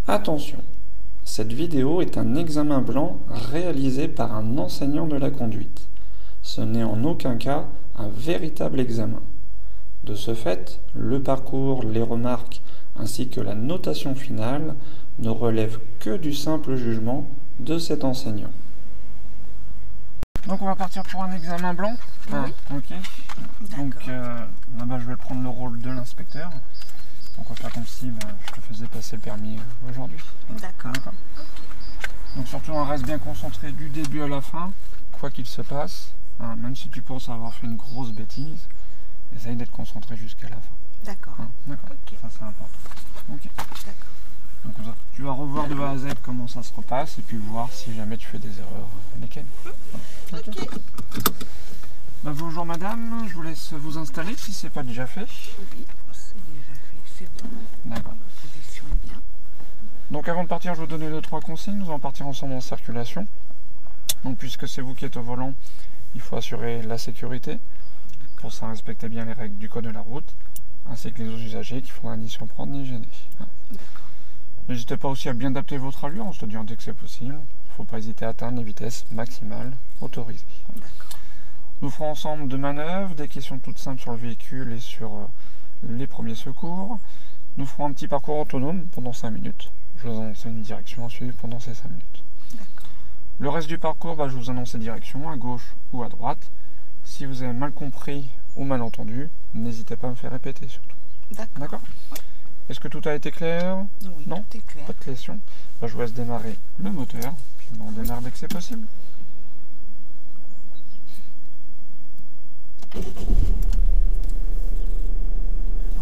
Attention, cette vidéo est un examen blanc réalisé par un enseignant de la conduite. Ce n'est en aucun cas un véritable examen. De ce fait, le parcours, les remarques ainsi que la notation finale ne relèvent que du simple jugement de cet enseignant. Donc on va partir pour un examen blanc. Oui. Ok. Donc là-bas je vais prendre le rôle de l'inspecteur. Donc on va faire comme si je te faisais passer le permis aujourd'hui. D'accord. Donc surtout on reste bien concentré du début à la fin, quoi qu'il se passe. Même si tu penses avoir fait une grosse bêtise, essaye d'être concentré jusqu'à la fin. D'accord. D'accord. Ok. Ça c'est important. Ok. D'accord. Donc tu vas revoir de A à Z comment ça se repasse et puis voir si jamais tu fais des erreurs, lesquelles. Voilà. Ok. Bonjour madame, je vous laisse vous installer si c'est pas déjà fait. Oui, c'est déjà fait, c'est bon. D'accord. La position est bien. Donc avant de partir, je vais vous donner 2-3 consignes. Nous allons partir ensemble en circulation. Donc puisque c'est vous qui êtes au volant, il faut assurer la sécurité. Pour ça, respectez bien les règles du code de la route, ainsi que les autres usagers qu'il ne faudra ni surprendre ni gêner. N'hésitez pas aussi à bien adapter votre allure en se disant dès que c'est possible. Il ne faut pas hésiter à atteindre les vitesses maximales autorisées. Nous ferons ensemble deux manœuvres, des questions toutes simples sur le véhicule et sur les premiers secours. Nous ferons un petit parcours autonome pendant 5 minutes. Je vous annonce une direction à suivre pendant ces 5 minutes. Le reste du parcours, je vous annonce les directions à gauche ou à droite. Si vous avez mal compris ou mal entendu, n'hésitez pas à me faire répéter surtout. D'accord. Est-ce que tout a été clair? Oui, non, tout est clair. Pas de questions. Je vous laisse démarrer le moteur, puis on démarre dès que c'est possible. Avant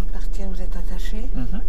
de partir, vous êtes attaché? Parfait.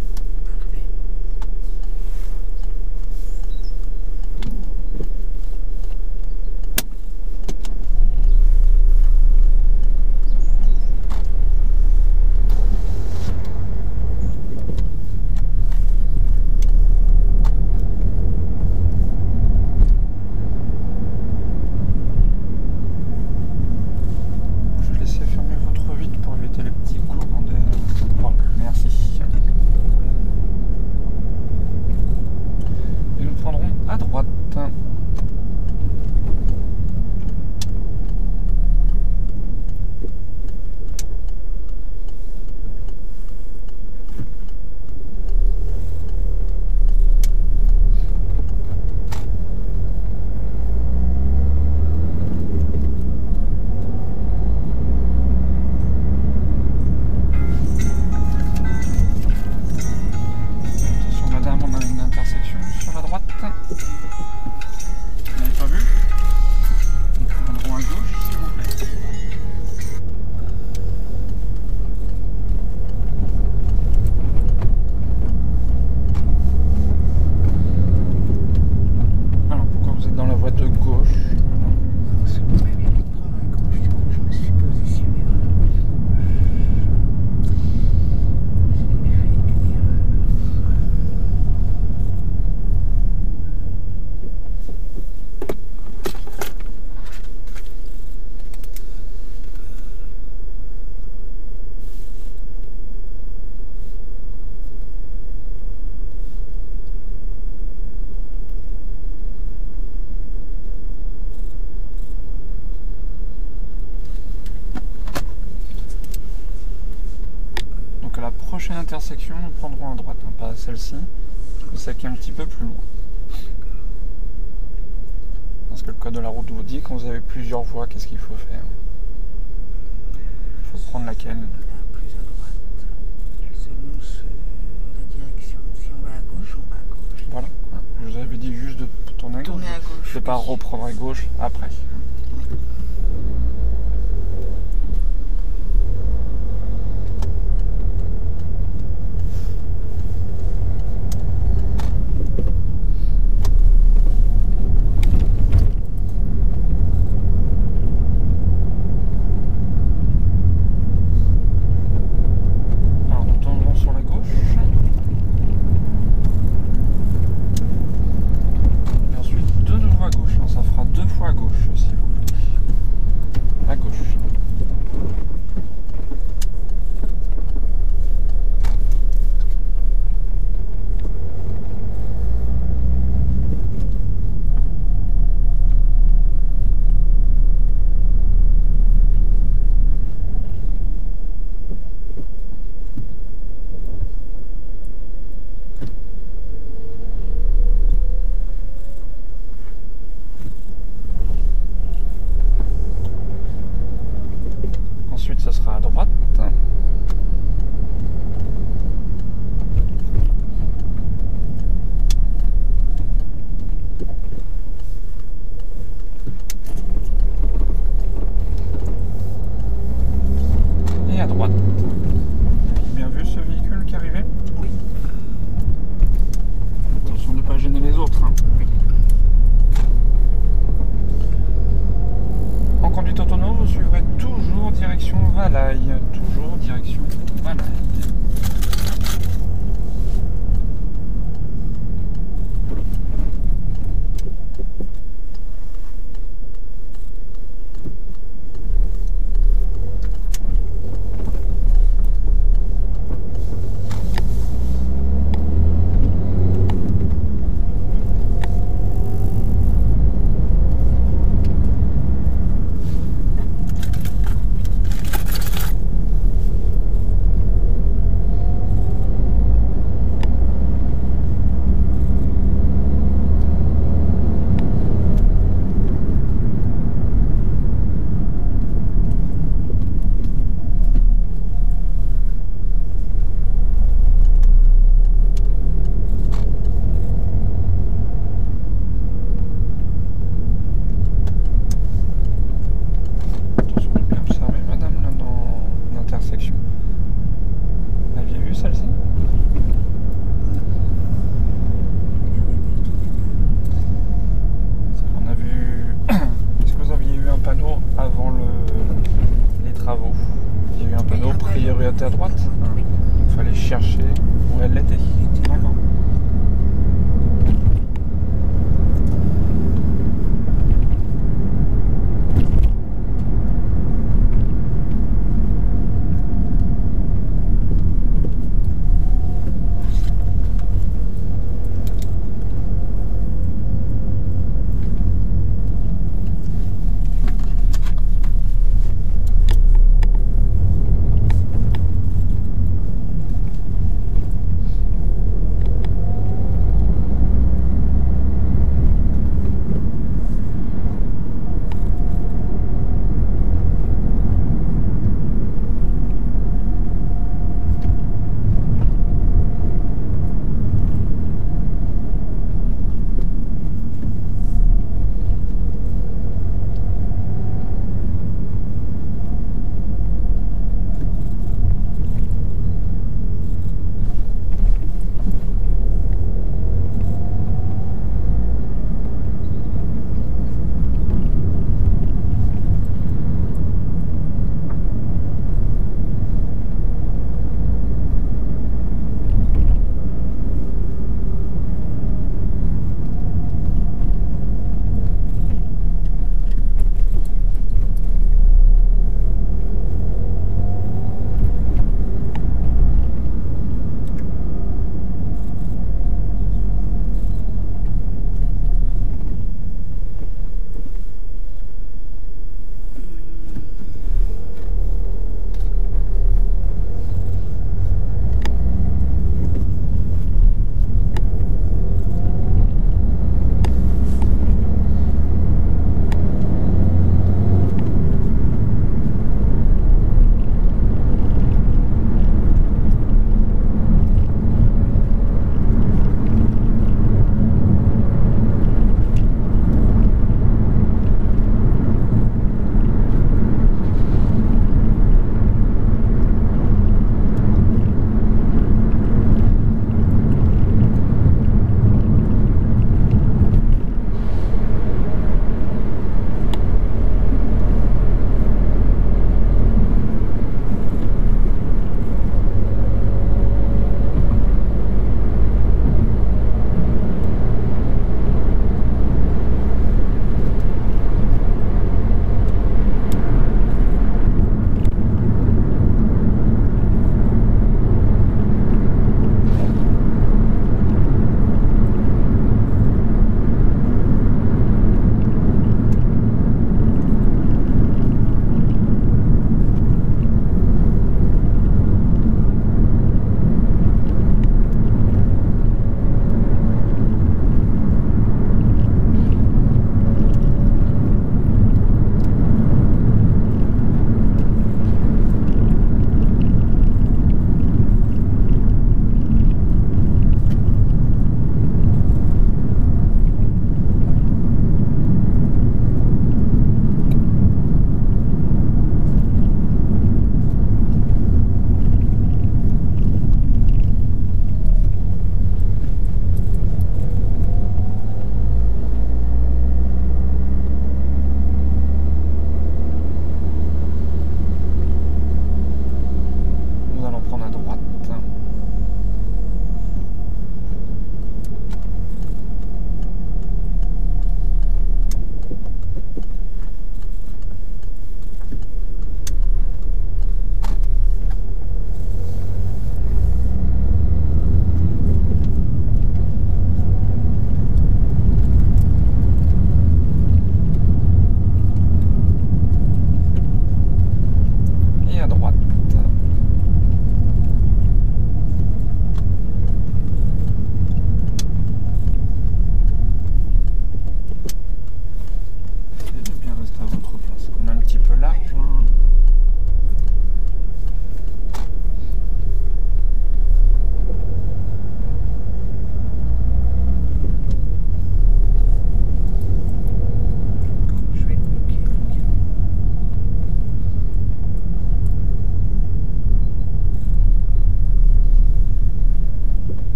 Prochaine intersection, nous prendrons à droite, pas celle-ci, mais celle qui est un petit peu plus loin. Parce que le code de la route vous dit quand vous avez plusieurs voies, qu'est-ce qu'il faut faire? Il faut prendre laquelle? Plus à droite, selon la direction. Si on va à gauche, on va à gauche. Voilà, je vous avais dit juste de tourner à gauche. Tourner à gauche. De ne pas reprendre à gauche après. Fois à gauche, s'il vous plaît. était à droite. Oui. Il fallait chercher où elle était. D'accord.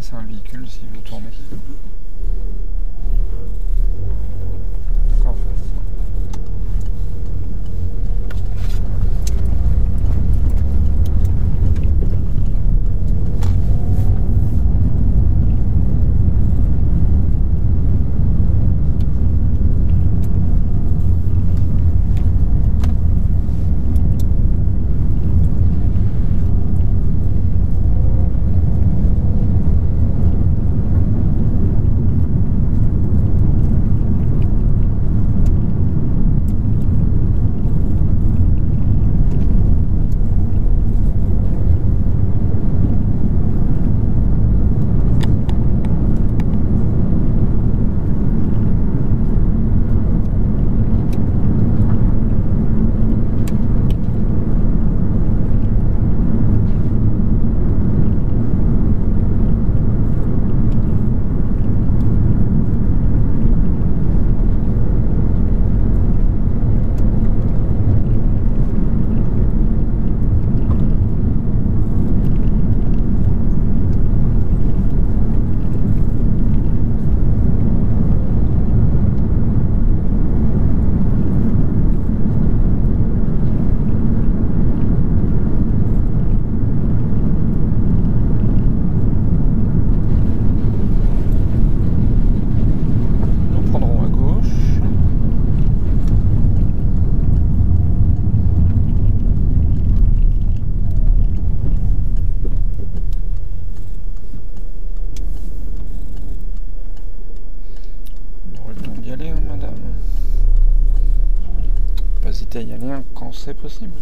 dépasser un véhicule si vous tournez. D'accord. Hésitez à y aller quand c'est possible.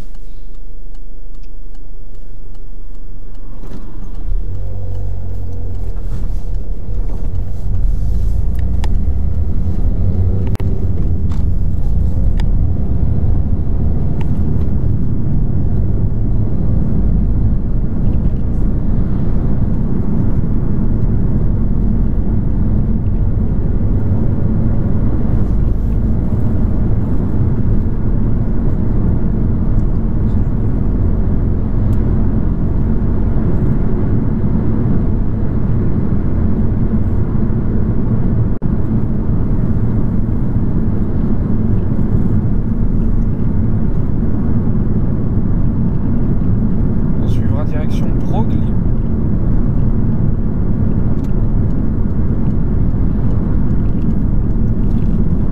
Direction Broglie.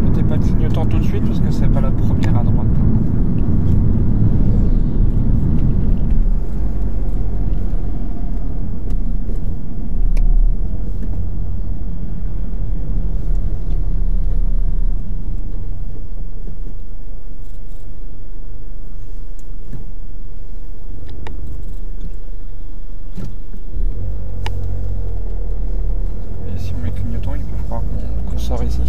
Mettez pas de clignotant tout de suite parce que c'est pas la première à droite. Sort ici.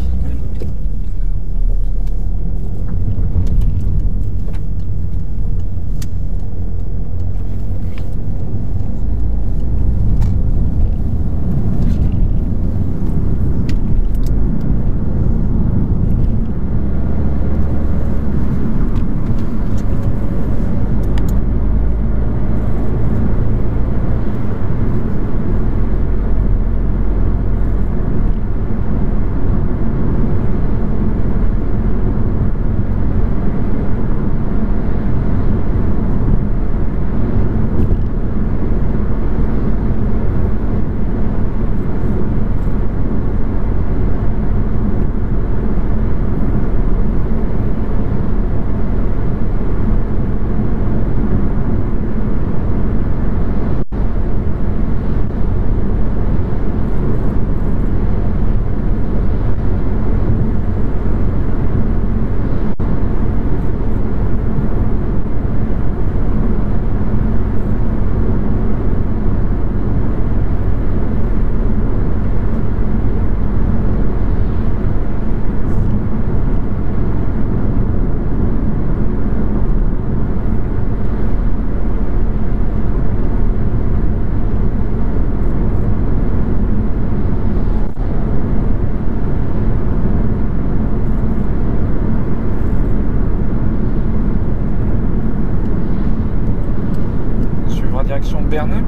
Direction Bernay.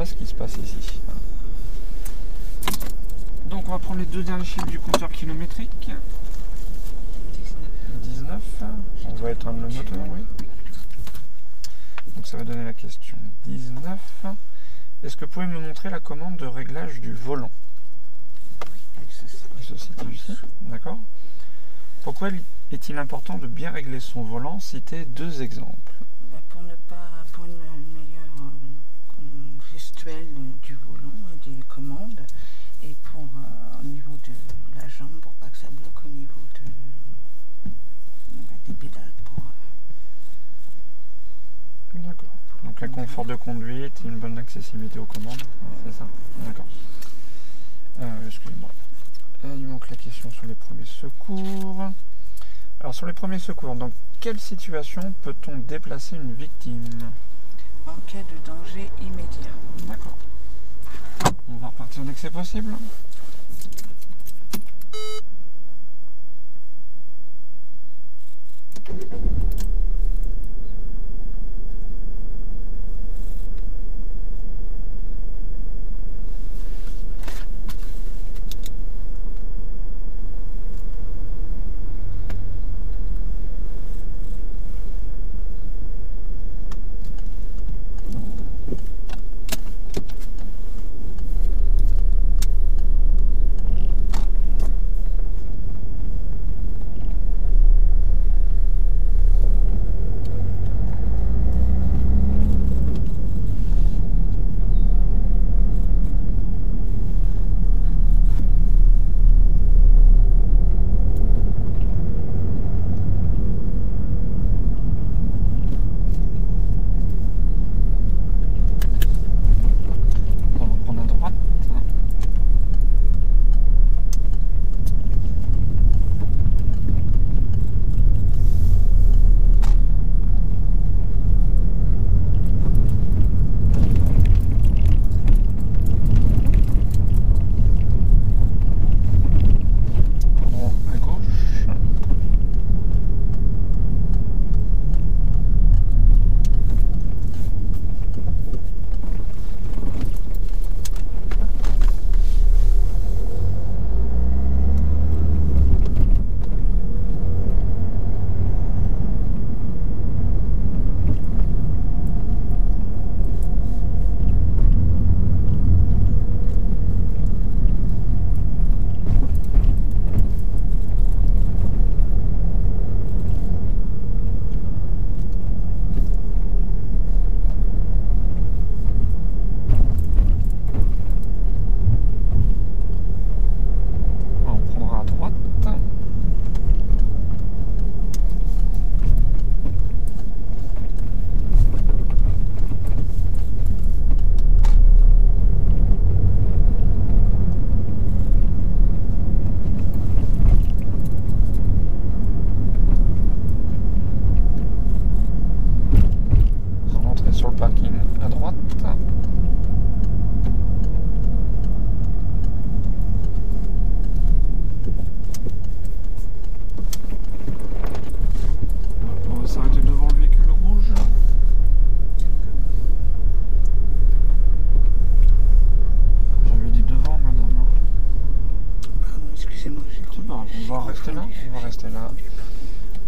pas ce qui se passe ici. Donc on va prendre les deux derniers chiffres du compteur kilométrique. 19. On va éteindre le moteur, oui. Donc ça va donner la question 19. Est-ce que vous pouvez me montrer la commande de réglage du volant? Elle se situe ici, d'accord. Pourquoi est-il important de bien régler son volant? Citez deux exemples. Pour une meilleure gestuelle du volant, des commandes, et pour au niveau de la jambe, pour pas que ça bloque au niveau des pédales. D'accord. Donc un confort de conduite, une bonne accessibilité aux commandes, c'est ça? D'accord. Excusez-moi. Il manque la question sur les premiers secours. Alors sur les premiers secours, dans quelle situation peut-on déplacer une victime? En cas de danger immédiat. D'accord. On va repartir dès que c'est possible.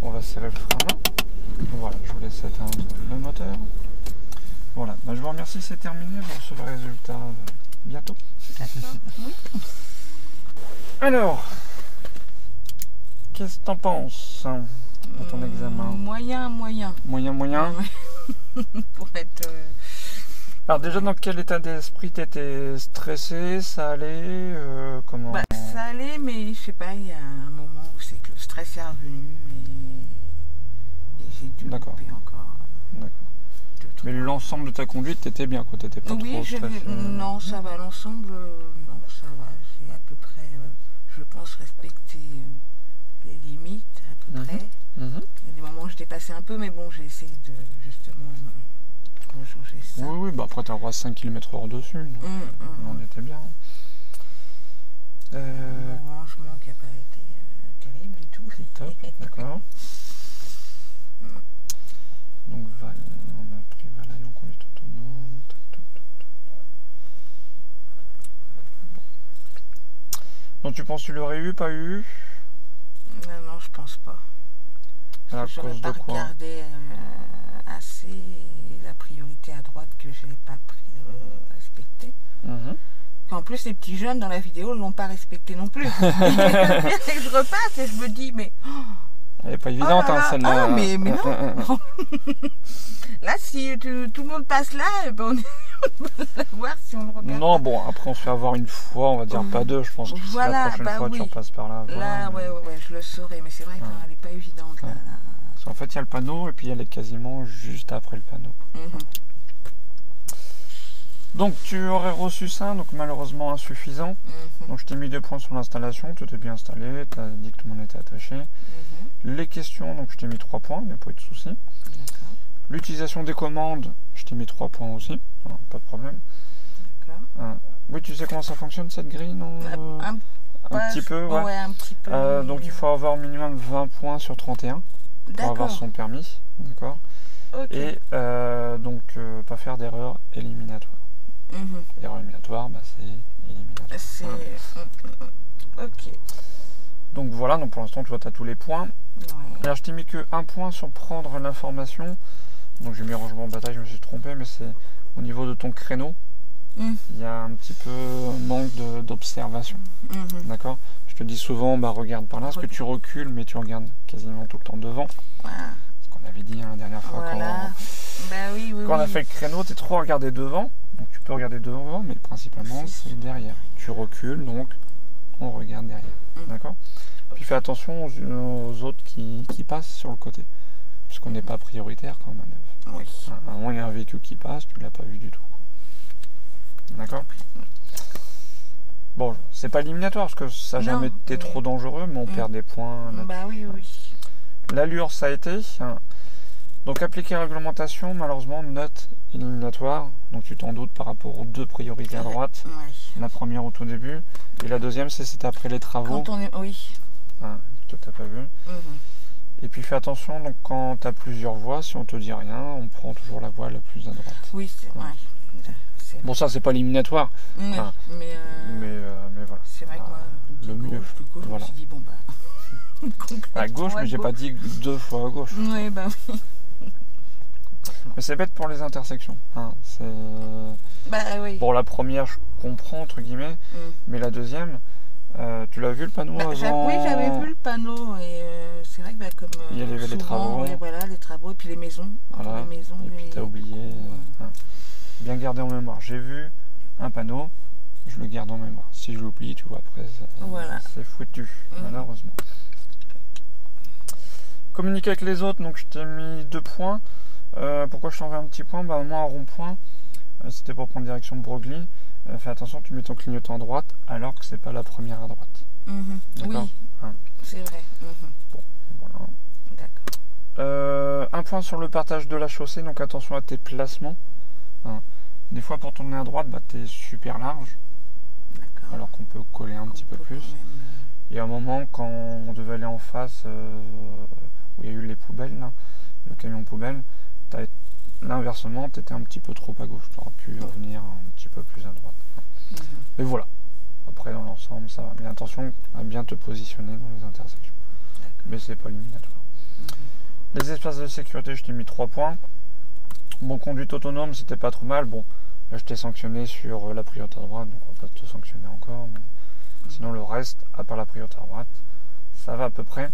On va serrer le frein. Voilà, je vous laisse éteindre le moteur. Voilà, je vous remercie, c'est terminé. Vous recevrez le résultat bientôt. Oui. Alors, qu'est-ce que t'en penses de ton examen? Moyen. Moyen. Pour être... Alors déjà, dans quel état d'esprit t'étais? Stressé? Ça allait? Comment? Ça allait, mais je sais pas, il y a un moment où c'est que le stress est revenu et j'ai dû couper encore. D'accord. Mais l'ensemble de ta conduite, t'étais bien, quoi? T'étais pas trop stressé? Non, ça va, l'ensemble, non, ça va. J'ai à peu près, je pense, respecté les limites, à peu près. Il y a des moments où je dépassais un peu, mais bon, j'ai essayé de, justement... changer ça. Oui, bah après t'as le droit à 5 km/h dessus, donc on était bien. Le rangement qui n'a pas été terrible du tout. Top, d'accord. Donc on a pris Valaillon conduite autonome. Donc tu penses que tu l'aurais eu, pas eu? Non, je pense pas. À cause pas de quoi? regardé assez et la priorité à droite que je n'ai pas respectée. En plus, les petits jeunes dans la vidéo ne l'ont pas respecté non plus. Je repasse et je me dis, mais... Elle n'est pas évidente, celle-là. Ah, mais non. Là, si tout le monde passe là, ben on va la voir si on le regarde. Non, bon, après on se fait avoir une fois, on va dire pas deux. Je pense que si la prochaine fois tu repasses par là. Là, voilà, ouais, je le saurais, mais c'est vrai qu'elle n'est pas évidente. Là. Parce qu'en fait, il y a le panneau et puis elle est quasiment juste après le panneau. Donc tu aurais reçu ça, donc malheureusement insuffisant. Donc je t'ai mis 2 points sur l'installation, tout est bien installé, tu as dit que tout le monde était attaché. Les questions, donc je t'ai mis 3 points, il n'y a pas eu de souci. L'utilisation des commandes, je t'ai mis 3 points aussi, voilà, pas de problème. Oui, tu sais comment ça fonctionne cette grille, non? Un petit peu, ouais. Un petit peu. Donc il faut avoir au minimum 20 points sur 31 pour avoir son permis, d'accord. Et donc pas faire d'erreur éliminatoire. Erreur éliminatoire, bah, c'est éliminatoire. Ok. Donc voilà, donc pour l'instant tu vois, tu as tous les points. Alors je t'ai mis que 1 point sur prendre l'information. Donc j'ai mis rangement en bataille, je me suis trompé, mais c'est au niveau de ton créneau. Il y a un petit peu manque d'observation. D'accord. Je te dis souvent, bah regarde par là, parce que tu recules, mais tu regardes quasiment tout le temps devant. Ce qu'on avait dit la dernière fois quand on a fait le créneau, tu es trop regardé devant. Donc tu peux regarder devant, mais principalement c'est derrière. Tu recules, donc on regarde derrière. D'accord. Puis fais attention aux autres qui passent sur le côté. Puisqu'on n'est pas prioritaire quand manœuvre. À un moment, il y a un véhicule qui passe, tu ne l'as pas vu du tout. D'accord. Bon, c'est pas éliminatoire parce que ça n'a jamais été trop dangereux, mais on perd des points. Bah oui. L'allure, ça a été. Donc appliquer la réglementation, malheureusement, note éliminatoire. Donc tu t'en doutes par rapport aux 2 priorités à droite. La première au tout début. Et la deuxième, c'était après les travaux. Quand on est... que tu n'as pas vu. Et puis fais attention, donc quand tu as plusieurs voies, si on te dit rien, on prend toujours la voie la plus à droite. Oui, c'est vrai. Bon, ça, c'est pas éliminatoire. Mais voilà. C'est vrai que moi, le mieux. Je me suis dit, bon, bah... à gauche, mais j'ai pas dit 2 fois à gauche. Oui, bah oui. Mais c'est bête pour les intersections. Bon, la première, je comprends, entre guillemets, mais la deuxième, tu l'as vu le panneau avant? Oui, j'avais vu le panneau, et c'est vrai que comme il y avait souvent, les travaux. Les travaux, et puis les maisons. Voilà. Les maisons, et puis tu as oublié. Bien garder en mémoire. J'ai vu un panneau, je le garde en mémoire. Si je l'oublie, tu vois, après, c'est foutu, malheureusement. Communiquer avec les autres, donc je t'ai mis 2 points. Pourquoi je t'en fais un petit point? Bah, moi, un rond-point, c'était pour prendre direction de Broglie. Fais attention, tu mets ton clignotant à droite alors que c'est pas la première à droite. Oui, c'est vrai. Bon, voilà. D'accord. Un point sur le partage de la chaussée, donc attention à tes placements. Des fois, pour tourner à droite, bah, tu es super large, alors qu'on peut coller un petit peu plus. Et à un moment, quand on devait aller en face, où il y a eu les poubelles, là, le camion poubelle, l'inversement, tu étais un petit peu trop à gauche. Tu aurais pu revenir un petit peu plus à droite. Et voilà. Après, dans l'ensemble, ça va. Mais attention à bien te positionner dans les intersections. Mais c'est pas éliminatoire. Les espaces de sécurité, je t'ai mis 3 points. Bon, conduite autonome, c'était pas trop mal. Bon, là, je t'ai sanctionné sur la priorité à droite, donc on va pas te sanctionner encore. Mais sinon, le reste, à part la priorité à droite, ça va à peu près.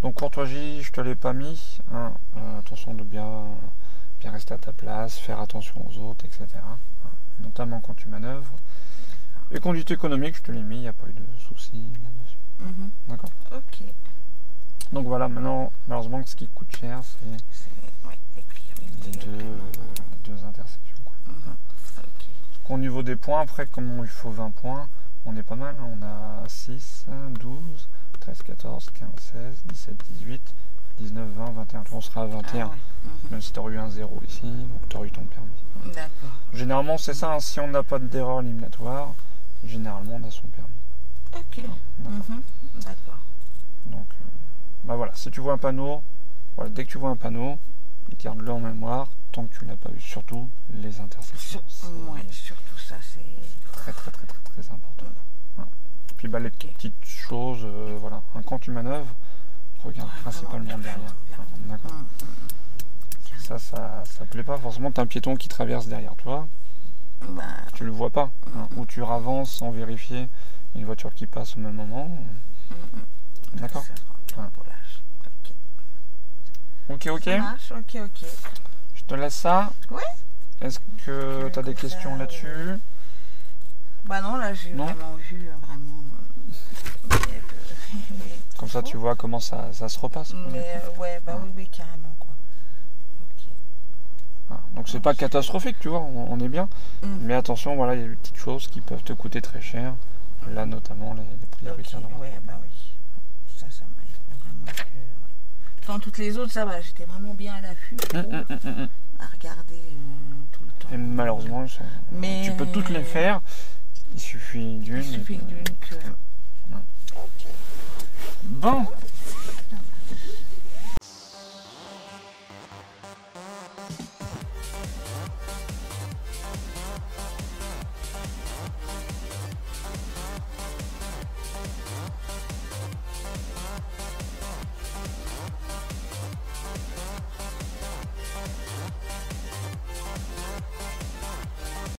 Donc, courtoisie, je te l'ai pas mis. Attention de bien rester à ta place, faire attention aux autres, etc. Notamment quand tu manœuvres. Et conduite économique, je te l'ai mis, il n'y a pas eu de soucis là-dessus. D'accord. Ok. Donc voilà, maintenant, malheureusement, ce qui coûte cher, c'est les deux intersections. Au niveau des points, après, comme il faut 20 points, on est pas mal. On a 6, 12, 13, 14, 15, 16, 17, 18, 19, 20, 21. On sera à 21. Même si tu aurais eu un 0 ici, donc tu aurais eu ton permis. D'accord. Généralement, c'est ça. Si on n'a pas d'erreur éliminatoire, généralement, on a son permis. Ok. D'accord. Donc, bah voilà. Si tu vois un panneau, voilà, dès que tu vois un panneau, garde-le en mémoire tant que tu l'as pas vu. Surtout les intersections. Surtout ça, c'est très important. bah, les petites choses, voilà. Quand tu manœuvres, regarde principalement derrière. D'accord. Ça plaît pas forcément. T'as un piéton qui traverse derrière toi. Tu le vois pas. Ou tu ravances sans vérifier une voiture qui passe au même moment. D'accord. Ok. Ça marche, ok. Je te laisse ça. Ouais. Est-ce que tu as des questions là-dessus? Bah non, là j'ai vraiment vu, Comme ça tu vois comment ça se repasse. Mais oui, carrément quoi. Donc c'est pas catastrophique, tu vois, on est bien. Mais attention, voilà, il y a des petites choses qui peuvent te coûter très cher. Là notamment les priorités. Ouais, bah oui. Ça m'a vraiment que... Dans toutes les autres, ça va, j'étais vraiment bien à l'affût, à regarder tout le temps. Et malheureusement, tu peux toutes les faire. Il suffit d'une. Que... Bon,